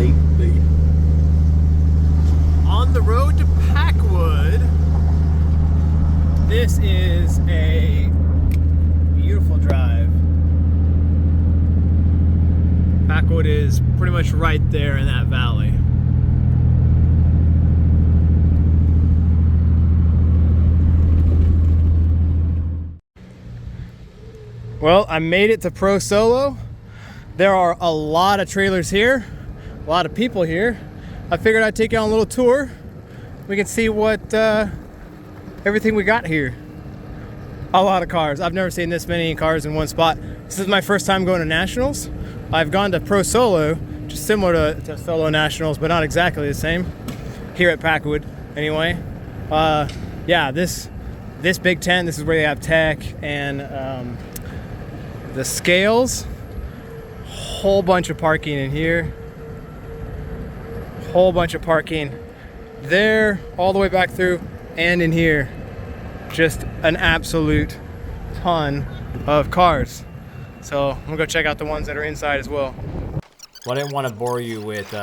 lately. On the road to Packwood. This is a beautiful drive. Packwood is pretty much right there in that valley. Well, I made it to Pro Solo. There are a lot of trailers here, a lot of people here. I figured I'd take you on a little tour. We can see what everything we got here. A lot of cars. I've never seen this many cars in one spot. This is my first time going to Nationals. I've gone to Pro Solo, just similar to Solo Nationals, but not exactly the same. Here at Packwood, anyway. Yeah, this big tent, this is where they have tech and the scales. Whole bunch of parking in here. Whole bunch of parking there, all the way back through, and in here. Just an absolute ton of cars. So I'm gonna go check out the ones that are inside as well. Well, I didn't want to bore you with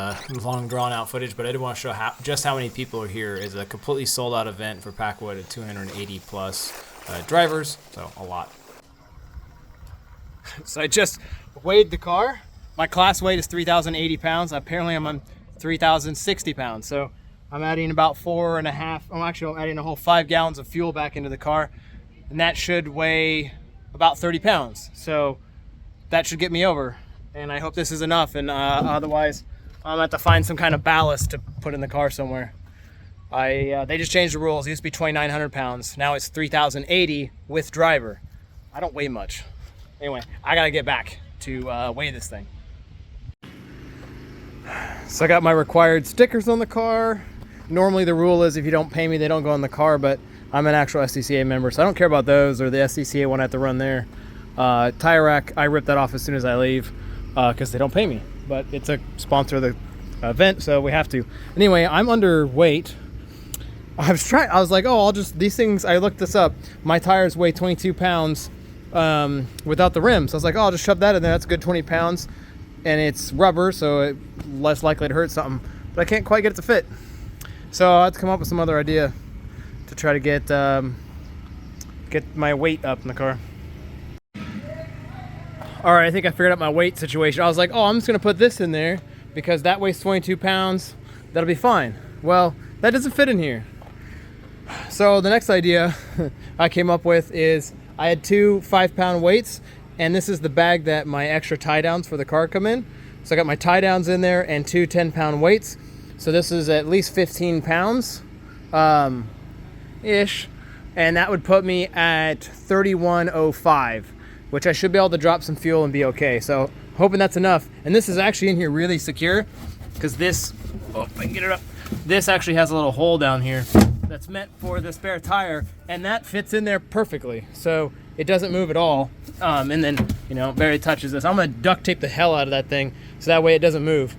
long drawn out footage, but I did want to show just how many people are here. It's a completely sold out event for Packwood at 280 plus drivers, so a lot. So I just weighed the car. My class weight is 3,080 pounds. Apparently I'm on 3,060 pounds. So I'm adding about 4.5, I'm adding a whole 5 gallons of fuel back into the car. And that should weigh about 30 pounds. So that should get me over. And I hope this is enough. And otherwise I'm gonna have to find some kind of ballast to put in the car somewhere. They just changed the rules. It used to be 2,900 pounds. Now it's 3,080 with driver. I don't weigh much. Anyway, I gotta get back to weigh this thing. So I got my required stickers on the car. Normally the rule is if you don't pay me, they don't go on the car, but I'm an actual SCCA member, so I don't care about those or the SCCA one I have to run there. Tire rack, I rip that off as soon as I leave because they don't pay me, but it's a sponsor of the event, so we have to. Anyway, I'm underweight. I was like, oh, these things, I looked this up. My tires weigh 22 pounds without the rims. So I was like, oh, I'll just shove that in there. That's a good 20 pounds. And it's rubber, so it's less likely to hurt something. But I can't quite get it to fit. So I have to come up with some other idea to try to get my weight up in the car. All right, I think I figured out my weight situation. I was like, oh, I'm just gonna put this in there because that weighs 22 pounds. That'll be fine. Well, that doesn't fit in here. So the next idea I came up with is I had 2 5-pound weights, and this is the bag that my extra tie downs for the car come in. So I got my tie downs in there and 2 10-pound weights. So this is at least 15 pounds ish, and that would put me at 3105, which I should be able to drop some fuel and be okay. So hoping that's enough. And this is actually in here really secure because this, oh, I can get it up. This actually has a little hole down here that's meant for the spare tire, and that fits in there perfectly. So it doesn't move at all. And then, you know, barely touches this. I'm gonna duct tape the hell out of that thing so that way it doesn't move,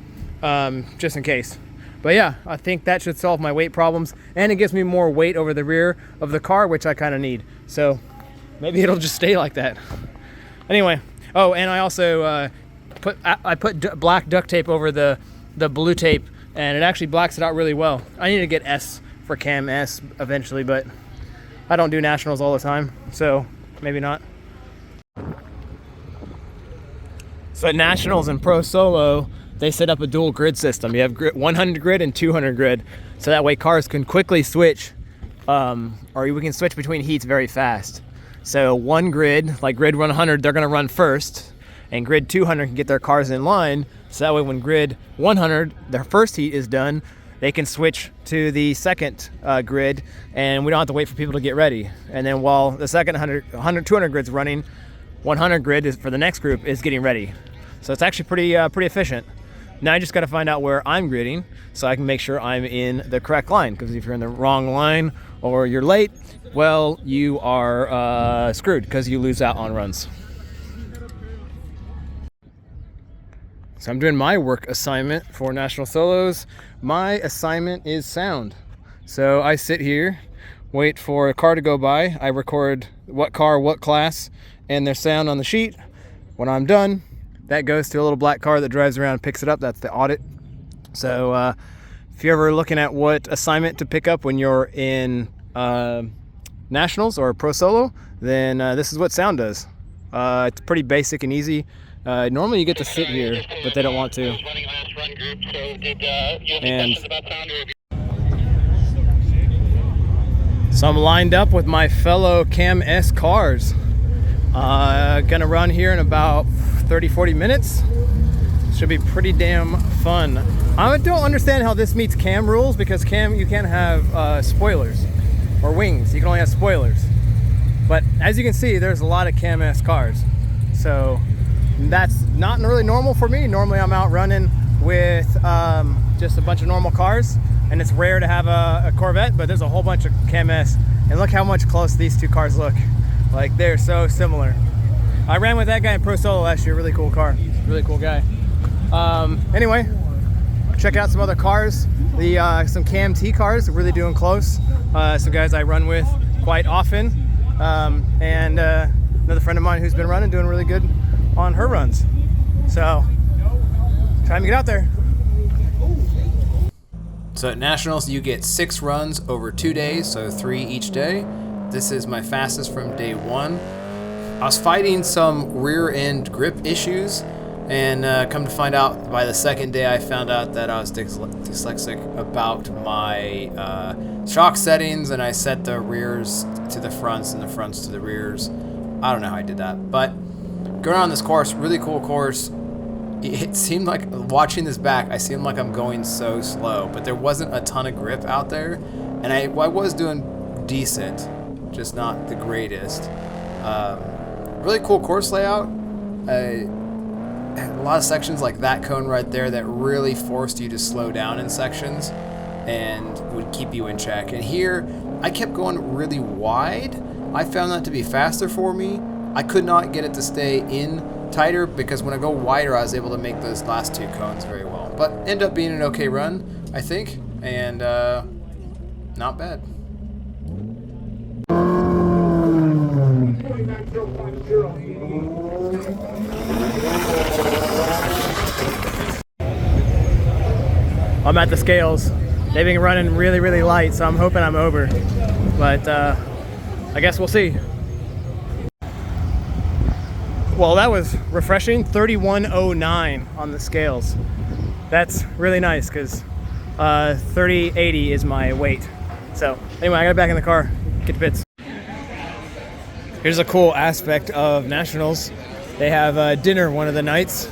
just in case. But yeah, I think that should solve my weight problems, and it gives me more weight over the rear of the car, which I kind of need. So maybe it'll just stay like that. Anyway, oh, and I also put black duct tape over the blue tape, and it actually blacks it out really well. I need to get S for Cam S eventually, but I don't do Nationals all the time, so maybe not. So at Nationals and Pro Solo, they set up a dual grid system. You have 100 grid and 200 grid, so that way cars can quickly switch, or we can switch between heats very fast. So one grid, like grid 100, they're gonna run first, and grid 200 can get their cars in line, so that way when grid 100, their first heat is done, they can switch to the second grid, and we don't have to wait for people to get ready. And then while the second 200 grid's running, 100 grid is for the next group is getting ready. So it's actually pretty efficient. Now I just got to find out where I'm gridding so I can make sure I'm in the correct line, because if you're in the wrong line or you're late, well, you are screwed because you lose out on runs. So I'm doing my work assignment for National Solos. My assignment is sound. So I sit here, wait for a car to go by. I record what car, what class, and their sound on the sheet. When I'm done, that goes to a little black car that drives around and picks it up. That's the audit So if you're ever looking at what assignment to pick up when you're in Nationals or Pro Solo, then this is what sound does. It's pretty basic and easy. Normally you get to sit here, but they don't want to. And so I'm lined up with my fellow Cam S cars. Gonna run here in about 30-40 minutes. Should be pretty damn fun. I don't understand how this meets Cam rules, because Cam, you can't have spoilers or wings. You can only have spoilers. But as you can see, there's a lot of Cam S cars. So that's not really normal for me. Normally I'm out running with just a bunch of normal cars, and it's rare to have a Corvette, but there's a whole bunch of Cam S. And look how much close these two cars look. Like, they're so similar. I ran with that guy in Pro Solo last year. Really cool car. Really cool guy. Anyway, check out some other cars. Some Cam T cars really doing close. Some guys I run with quite often. And another friend of mine who's been running, doing really good on her runs. So, time to get out there. So at Nationals, you get 6 runs over 2 days, so 3 each day. This is my fastest from day 1. I was fighting some rear end grip issues, and come to find out by the second day I found out that I was dyslexic about my shock settings, and I set the rears to the fronts and the fronts to the rears. I don't know how I did that, but going on this course, really cool course. It seemed like, watching this back, I seemed like I'm going so slow, but there wasn't a ton of grip out there, and I was doing decent, just not the greatest. Really cool course layout. A lot of sections like that cone right there that really forced you to slow down in sections and would keep you in check. And here, I kept going really wide. I found that to be faster for me. I could not get it to stay in tighter, because when I go wider, I was able to make those last 2 cones very well. But ended up being an okay run, I think, and not bad. I'm at the scales. They've been running really, really light, so I'm hoping I'm over. But I guess we'll see. Well, that was refreshing. 3109 on the scales. That's really nice, because 3080 is my weight. So anyway, I got back in the car, get to bits. Here's a cool aspect of Nationals. They have dinner one of the nights,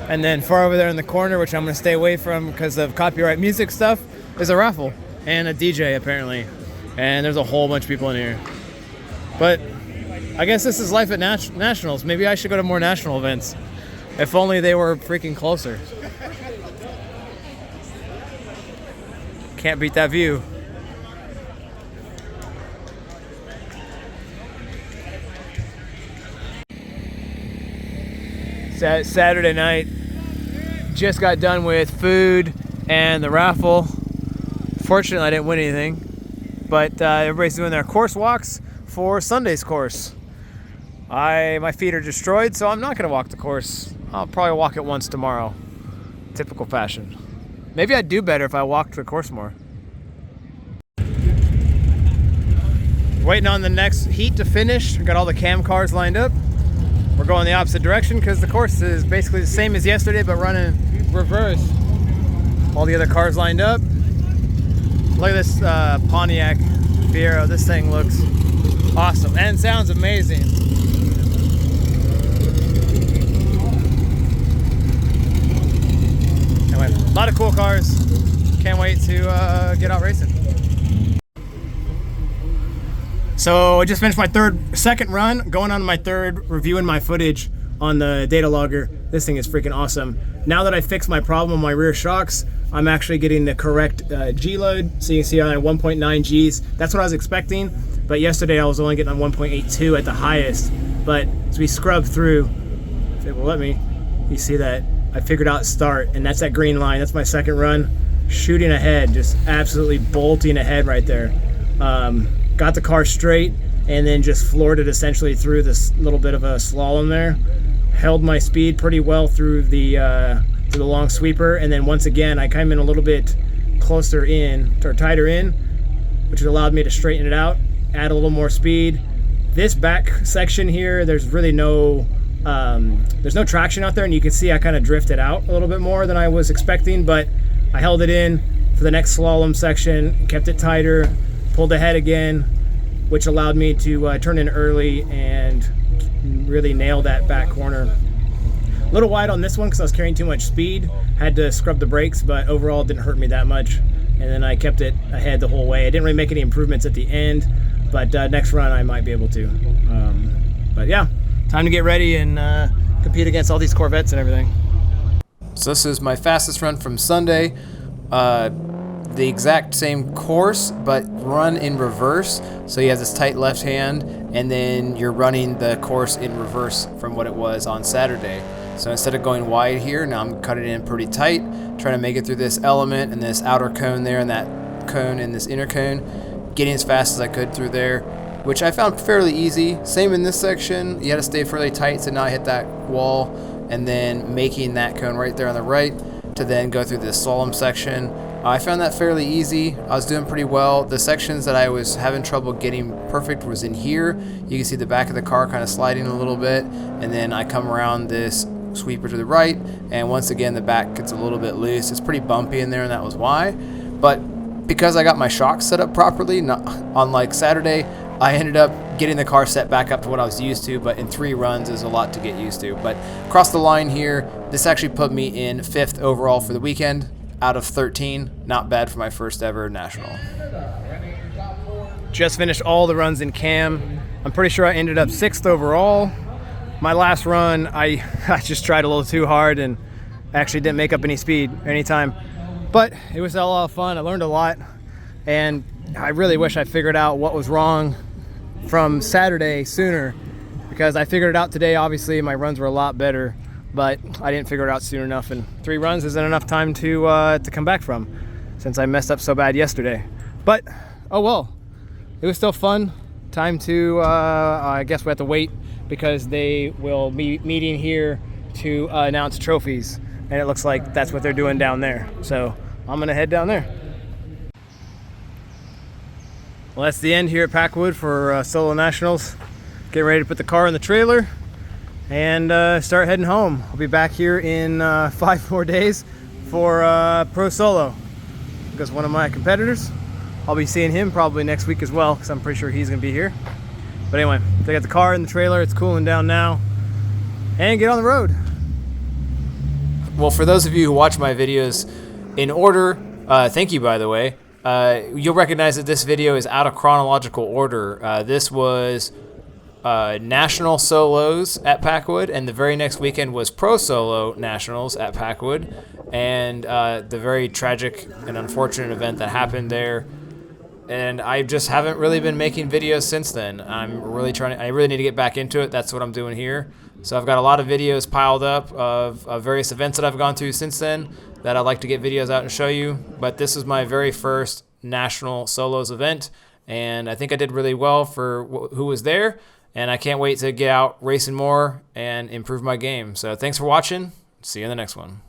and then far over there in the corner, which I'm going to stay away from because of copyright music stuff, is a raffle and a DJ apparently. And there's a whole bunch of people in here. But I guess this is life at Nationals. Maybe I should go to more national events. If only they were freaking closer. Can't beat that view. Saturday night. Just got done with food and the raffle. Fortunately, I didn't win anything. But everybody's doing their course walks for Sunday's course. My feet are destroyed, so I'm not going to walk the course. I'll probably walk it once tomorrow. Typical fashion. Maybe I'd do better if I walked the course more. Waiting on the next heat to finish. We got all the Cam cars lined up. We're going the opposite direction because the course is basically the same as yesterday, but running reverse. All the other cars lined up. Look at this Pontiac Fiero. This thing looks awesome and sounds amazing. Anyway, a lot of cool cars. Can't wait to get out racing. So I just finished my second run, going on my third, reviewing my footage on the data logger. This thing is freaking awesome. Now that I fixed my problem on my rear shocks, I'm actually getting the correct G load. So you can see I'm at 1.9 Gs. That's what I was expecting. But yesterday I was only getting on 1.82 at the highest. But as we scrub through, if it will let me, you see that I figured out start, and that's that green line. That's my second run. Shooting ahead, just absolutely bolting ahead right there. Got the car straight and then just floored it essentially through this little bit of a slalom there. Held my speed pretty well through the to the long sweeper, and then once again I came in a little bit closer in, or tighter in, which allowed me to straighten it out, add a little more speed. This back section here, there's really no traction out there, and you can see I kind of drifted out a little bit more than I was expecting, but I held it in for the next slalom section, kept it tighter, pulled ahead again, which allowed me to turn in early and really nail that back corner. A little wide on this one because I was carrying too much speed, had to scrub the brakes, but overall it didn't hurt me that much. And then I kept it ahead the whole way. I didn't really make any improvements at the end, but next run I might be able to. But yeah, time to get ready and compete against all these Corvettes and everything. So this is my fastest run from Sunday. The exact same course, but run in reverse. So you have this tight left hand, and then you're running the course in reverse from what it was on Saturday. So instead of going wide here, now I'm cutting it in pretty tight, trying to make it through this element and this outer cone there and that cone and this inner cone, getting as fast as I could through there, which I found fairly easy. Same in this section, you had to stay fairly tight to not hit that wall, and then making that cone right there on the right to then go through this slalom section. I found that fairly easy. I was doing pretty well. The sections that I was having trouble getting perfect was in here. You can see the back of the car kind of sliding a little bit, and then I come around this sweeper to the right, and once again the back gets a little bit loose. It's pretty bumpy in there, and that was why. But because I got my shocks set up properly, not unlike Saturday, I ended up getting the car set back up to what I was used to, but in 3 runs is a lot to get used to. But across the line here, this actually put me in 5th overall for the weekend out of 13. Not bad for my first ever national. Just finished all the runs in cam. I'm pretty sure I ended up 6th overall. My last run, I just tried a little too hard and actually didn't make up any speed or any time. But it was a lot of fun. I learned a lot, and I really wish I figured out what was wrong from Saturday sooner, because I figured it out today. Obviously my runs were a lot better, but I didn't figure it out soon enough, and 3 runs isn't enough time to come back from, since I messed up so bad yesterday. But oh well, it was still fun. Time to I guess we have to wait, because they will be meeting here to announce trophies, and it looks like that's what they're doing down there. So I'm gonna head down there. Well, that's the end here at Packwood for Solo Nationals. Getting ready to put the car in the trailer and start heading home. I'll be back here in 5 more days for Pro Solo, because one of my competitors, I'll be seeing him probably next week as well, because I'm pretty sure he's gonna be here. But anyway, they got the car in the trailer, it's cooling down now, and get on the road. Well, for those of you who watch my videos in order, thank you, by the way. You'll recognize that this video is out of chronological order. This was National Solos at Packwood, and the very next weekend was Pro Solo Nationals at Packwood, and the very tragic and unfortunate event that happened there. And I just haven't really been making videos since then. I really need to get back into it. That's what I'm doing here. So I've got a lot of videos piled up of various events that I've gone through since then that I'd like to get videos out and show you. But this is my very first National Solos event, and I think I did really well for who was there, and I can't wait to get out racing more and improve my game. So thanks for watching. See you in the next one.